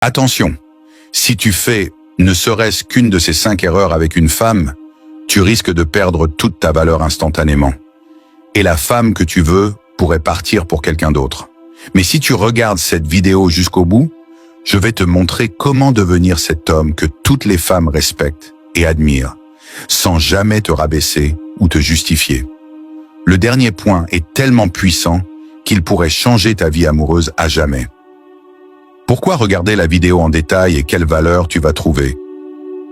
Attention, si tu fais ne serait-ce qu'une de ces 5 erreurs avec une femme, tu risques de perdre toute ta valeur instantanément. Et la femme que tu veux pourrait partir pour quelqu'un d'autre. Mais si tu regardes cette vidéo jusqu'au bout, je vais te montrer comment devenir cet homme que toutes les femmes respectent et admirent, sans jamais te rabaisser ou te justifier. Le dernier point est tellement puissant qu'il pourrait changer ta vie amoureuse à jamais. Pourquoi regarder la vidéo en détail et quelle valeur tu vas trouver?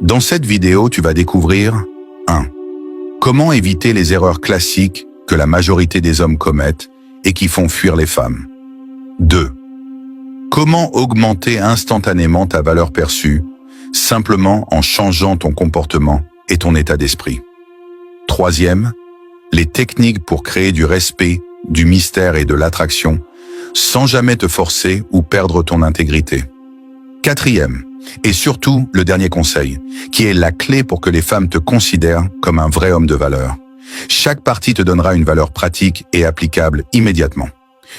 Dans cette vidéo, tu vas découvrir 1. Comment éviter les erreurs classiques que la majorité des hommes commettent et qui font fuir les femmes. 2. Comment augmenter instantanément ta valeur perçue, simplement en changeant ton comportement et ton état d'esprit. 3e, les techniques pour créer du respect, du mystère et de l'attraction, sans jamais te forcer ou perdre ton intégrité. 4e, et surtout le dernier conseil, qui est la clé pour que les femmes te considèrent comme un vrai homme de valeur. Chaque partie te donnera une valeur pratique et applicable immédiatement.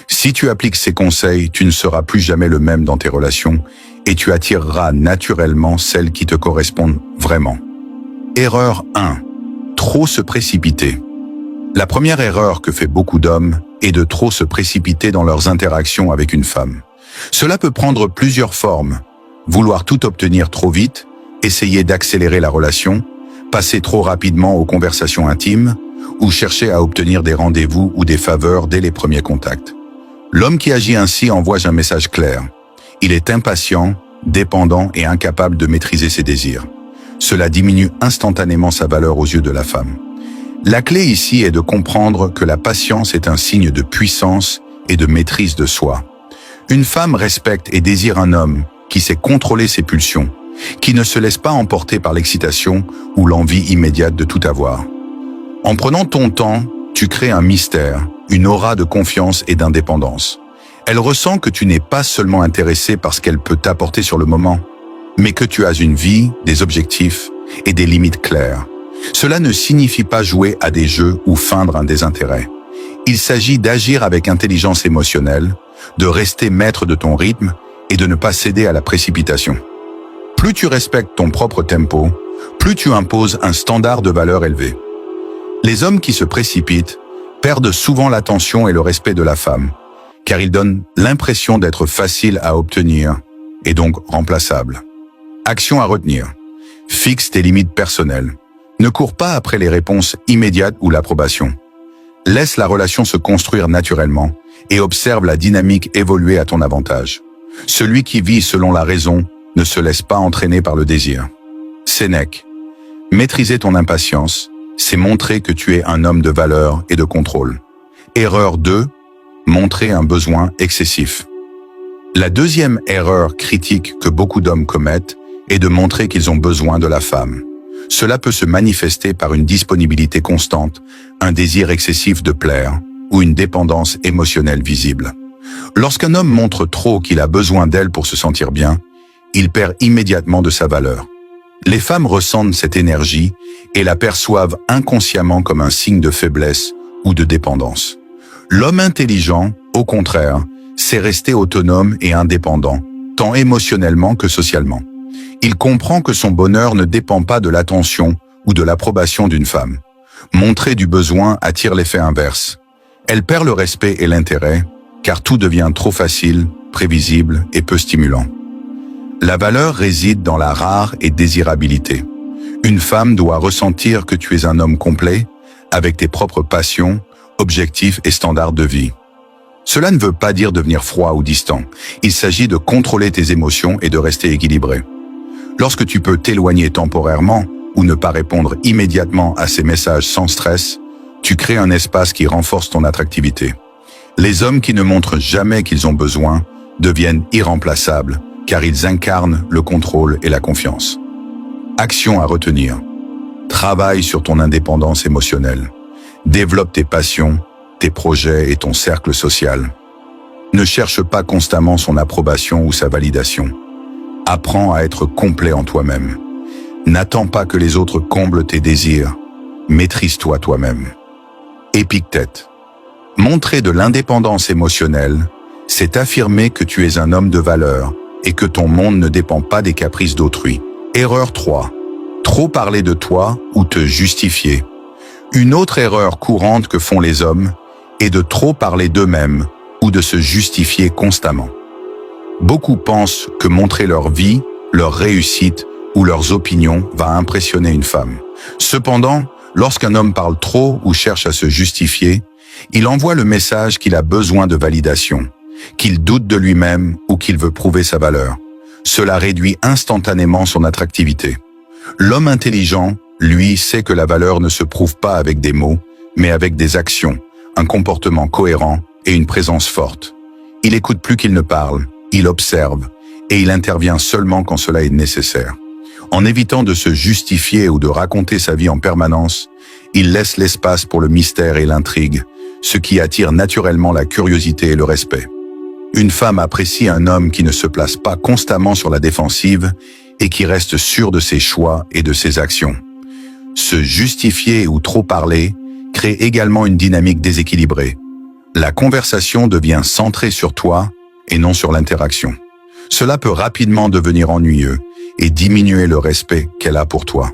Si tu appliques ces conseils, tu ne seras plus jamais le même dans tes relations et tu attireras naturellement celles qui te correspondent vraiment. Erreur 1. Trop se précipiter. La première erreur que fait beaucoup d'hommes est de trop se précipiter dans leurs interactions avec une femme. Cela peut prendre plusieurs formes. Vouloir tout obtenir trop vite, essayer d'accélérer la relation, passer trop rapidement aux conversations intimes ou chercher à obtenir des rendez-vous ou des faveurs dès les premiers contacts. L'homme qui agit ainsi envoie un message clair. Il est impatient, dépendant et incapable de maîtriser ses désirs. Cela diminue instantanément sa valeur aux yeux de la femme. La clé ici est de comprendre que la patience est un signe de puissance et de maîtrise de soi. Une femme respecte et désire un homme qui sait contrôler ses pulsions, qui ne se laisse pas emporter par l'excitation ou l'envie immédiate de tout avoir. En prenant ton temps, tu crées un mystère, une aura de confiance et d'indépendance. Elle ressent que tu n'es pas seulement intéressé par ce qu'elle peut t'apporter sur le moment, mais que tu as une vie, des objectifs et des limites claires. Cela ne signifie pas jouer à des jeux ou feindre un désintérêt. Il s'agit d'agir avec intelligence émotionnelle, de rester maître de ton rythme et de ne pas céder à la précipitation. Plus tu respectes ton propre tempo, plus tu imposes un standard de valeur élevé. Les hommes qui se précipitent perdent souvent l'attention et le respect de la femme, car ils donnent l'impression d'être faciles à obtenir et donc remplaçables. Action à retenir. Fixe tes limites personnelles. Ne cours pas après les réponses immédiates ou l'approbation. Laisse la relation se construire naturellement et observe la dynamique évoluer à ton avantage. Celui qui vit selon la raison ne se laisse pas entraîner par le désir. Sénèque. Maîtriser ton impatience, c'est montrer que tu es un homme de valeur et de contrôle. Erreur 2. Montrer un besoin excessif. La deuxième erreur critique que beaucoup d'hommes commettent est de montrer qu'ils ont besoin de la femme. Cela peut se manifester par une disponibilité constante, un désir excessif de plaire ou une dépendance émotionnelle visible. Lorsqu'un homme montre trop qu'il a besoin d'elle pour se sentir bien, il perd immédiatement de sa valeur. Les femmes ressentent cette énergie et la perçoivent inconsciemment comme un signe de faiblesse ou de dépendance. L'homme intelligent, au contraire, sait rester autonome et indépendant, tant émotionnellement que socialement. Il comprend que son bonheur ne dépend pas de l'attention ou de l'approbation d'une femme. Montrer du besoin attire l'effet inverse. Elle perd le respect et l'intérêt, car tout devient trop facile, prévisible et peu stimulant. La valeur réside dans la rare et désirabilité. Une femme doit ressentir que tu es un homme complet, avec tes propres passions, objectifs et standards de vie. Cela ne veut pas dire devenir froid ou distant. Il s'agit de contrôler tes émotions et de rester équilibré. Lorsque tu peux t'éloigner temporairement ou ne pas répondre immédiatement à ces messages sans stress, tu crées un espace qui renforce ton attractivité. Les hommes qui ne montrent jamais qu'ils ont besoin deviennent irremplaçables, car ils incarnent le contrôle et la confiance. Action à retenir. Travaille sur ton indépendance émotionnelle. Développe tes passions, tes projets et ton cercle social. Ne cherche pas constamment son approbation ou sa validation. Apprends à être complet en toi-même. N'attends pas que les autres comblent tes désirs. Maîtrise-toi toi-même. Épictète. Montrer de l'indépendance émotionnelle, c'est affirmer que tu es un homme de valeur et que ton monde ne dépend pas des caprices d'autrui. Erreur 3. Trop parler de toi ou te justifier. Une autre erreur courante que font les hommes est de trop parler d'eux-mêmes ou de se justifier constamment. Beaucoup pensent que montrer leur vie, leur réussite ou leurs opinions va impressionner une femme. Cependant, lorsqu'un homme parle trop ou cherche à se justifier, il envoie le message qu'il a besoin de validation, qu'il doute de lui-même ou qu'il veut prouver sa valeur. Cela réduit instantanément son attractivité. L'homme intelligent, lui, sait que la valeur ne se prouve pas avec des mots, mais avec des actions, un comportement cohérent et une présence forte. Il écoute plus qu'il ne parle, il observe, et il intervient seulement quand cela est nécessaire. En évitant de se justifier ou de raconter sa vie en permanence, il laisse l'espace pour le mystère et l'intrigue, ce qui attire naturellement la curiosité et le respect. Une femme apprécie un homme qui ne se place pas constamment sur la défensive et qui reste sûr de ses choix et de ses actions. Se justifier ou trop parler crée également une dynamique déséquilibrée. La conversation devient centrée sur toi et non sur l'interaction. Cela peut rapidement devenir ennuyeux et diminuer le respect qu'elle a pour toi.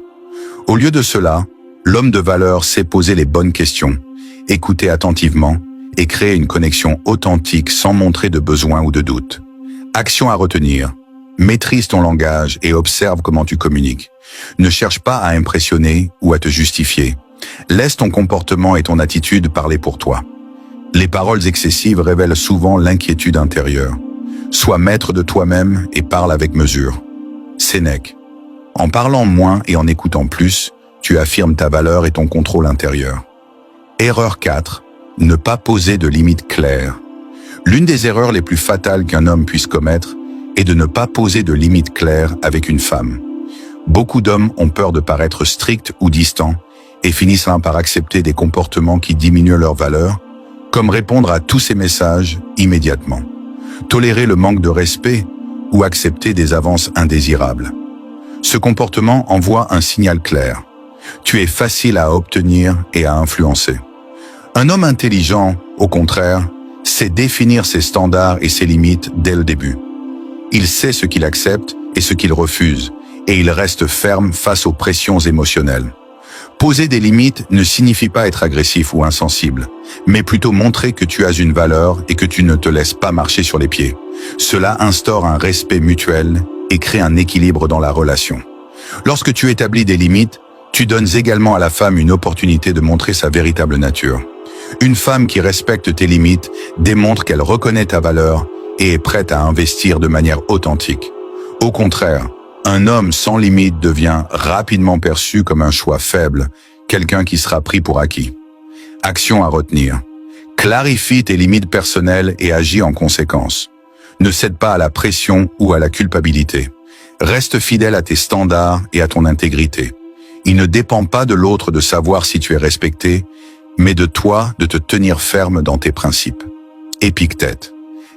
Au lieu de cela, l'homme de valeur sait poser les bonnes questions, écouter attentivement et créer une connexion authentique sans montrer de besoin ou de doute. Action à retenir. Maîtrise ton langage et observe comment tu communiques. Ne cherche pas à impressionner ou à te justifier. Laisse ton comportement et ton attitude parler pour toi. Les paroles excessives révèlent souvent l'inquiétude intérieure. Sois maître de toi-même et parle avec mesure. Sénèque. En parlant moins et en écoutant plus, tu affirmes ta valeur et ton contrôle intérieur. Erreur 4. Ne pas poser de limites claires. L'une des erreurs les plus fatales qu'un homme puisse commettre est de ne pas poser de limites claires avec une femme. Beaucoup d'hommes ont peur de paraître stricts ou distants et finissent par accepter des comportements qui diminuent leur valeur, comme répondre à tous ces messages immédiatement, tolérer le manque de respect ou accepter des avances indésirables. Ce comportement envoie un signal clair. Tu es facile à obtenir et à influencer. Un homme intelligent, au contraire, sait définir ses standards et ses limites dès le début. Il sait ce qu'il accepte et ce qu'il refuse, et il reste ferme face aux pressions émotionnelles. Poser des limites ne signifie pas être agressif ou insensible, mais plutôt montrer que tu as une valeur et que tu ne te laisses pas marcher sur les pieds. Cela instaure un respect mutuel et crée un équilibre dans la relation. Lorsque tu établis des limites, tu donnes également à la femme une opportunité de montrer sa véritable nature. Une femme qui respecte tes limites démontre qu'elle reconnaît ta valeur et est prête à investir de manière authentique. Au contraire, un homme sans limite devient rapidement perçu comme un choix faible, quelqu'un qui sera pris pour acquis. Action à retenir. Clarifie tes limites personnelles et agis en conséquence. Ne cède pas à la pression ou à la culpabilité. Reste fidèle à tes standards et à ton intégrité. Il ne dépend pas de l'autre de savoir si tu es respecté, mais de toi de te tenir ferme dans tes principes. Épictète.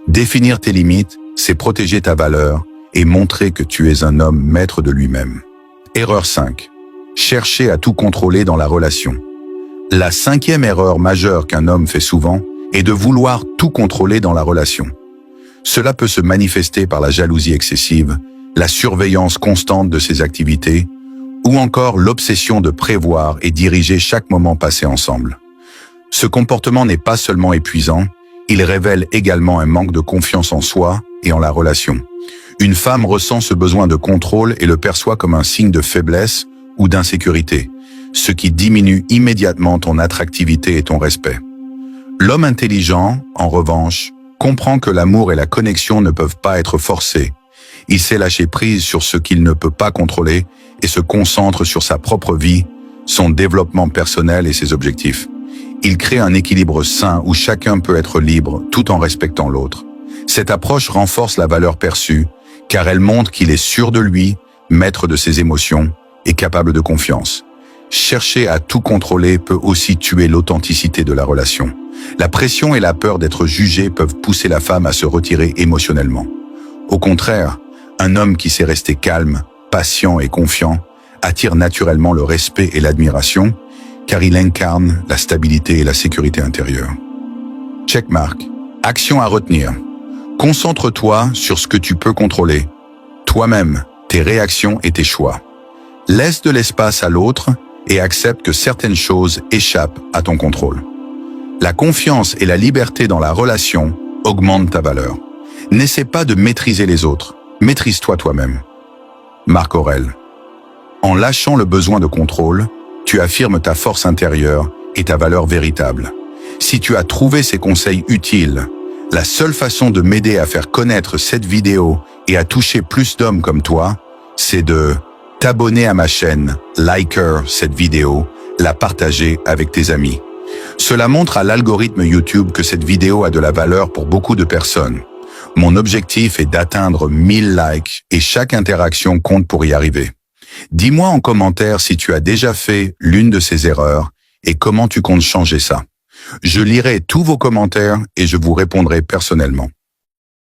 Définir tes limites, c'est protéger ta valeur et montrer que tu es un homme maître de lui-même. Erreur 5. Chercher à tout contrôler dans la relation. La 5e erreur majeure qu'un homme fait souvent est de vouloir tout contrôler dans la relation. Cela peut se manifester par la jalousie excessive, la surveillance constante de ses activités, ou encore l'obsession de prévoir et diriger chaque moment passé ensemble. Ce comportement n'est pas seulement épuisant, il révèle également un manque de confiance en soi et en la relation. Une femme ressent ce besoin de contrôle et le perçoit comme un signe de faiblesse ou d'insécurité, ce qui diminue immédiatement ton attractivité et ton respect. L'homme intelligent, en revanche, comprend que l'amour et la connexion ne peuvent pas être forcés. Il sait lâcher prise sur ce qu'il ne peut pas contrôler et se concentre sur sa propre vie, son développement personnel et ses objectifs. Il crée un équilibre sain où chacun peut être libre tout en respectant l'autre. Cette approche renforce la valeur perçue, car elle montre qu'il est sûr de lui, maître de ses émotions et capable de confiance. Chercher à tout contrôler peut aussi tuer l'authenticité de la relation. La pression et la peur d'être jugé peuvent pousser la femme à se retirer émotionnellement. Au contraire, un homme qui sait rester calme, patient et confiant attire naturellement le respect et l'admiration, car il incarne la stabilité et la sécurité intérieure. Checkmark. Action à retenir. Concentre-toi sur ce que tu peux contrôler. Toi-même, tes réactions et tes choix. Laisse de l'espace à l'autre et accepte que certaines choses échappent à ton contrôle. La confiance et la liberté dans la relation augmentent ta valeur. N'essaie pas de maîtriser les autres, maîtrise-toi toi-même. Marc Aurèle. En lâchant le besoin de contrôle, tu affirmes ta force intérieure et ta valeur véritable. Si tu as trouvé ces conseils utiles, la seule façon de m'aider à faire connaître cette vidéo et à toucher plus d'hommes comme toi, c'est de t'abonner à ma chaîne, liker cette vidéo, la partager avec tes amis. Cela montre à l'algorithme YouTube que cette vidéo a de la valeur pour beaucoup de personnes. Mon objectif est d'atteindre 1000 likes et chaque interaction compte pour y arriver. Dis-moi en commentaire si tu as déjà fait l'une de ces erreurs et comment tu comptes changer ça. Je lirai tous vos commentaires et je vous répondrai personnellement.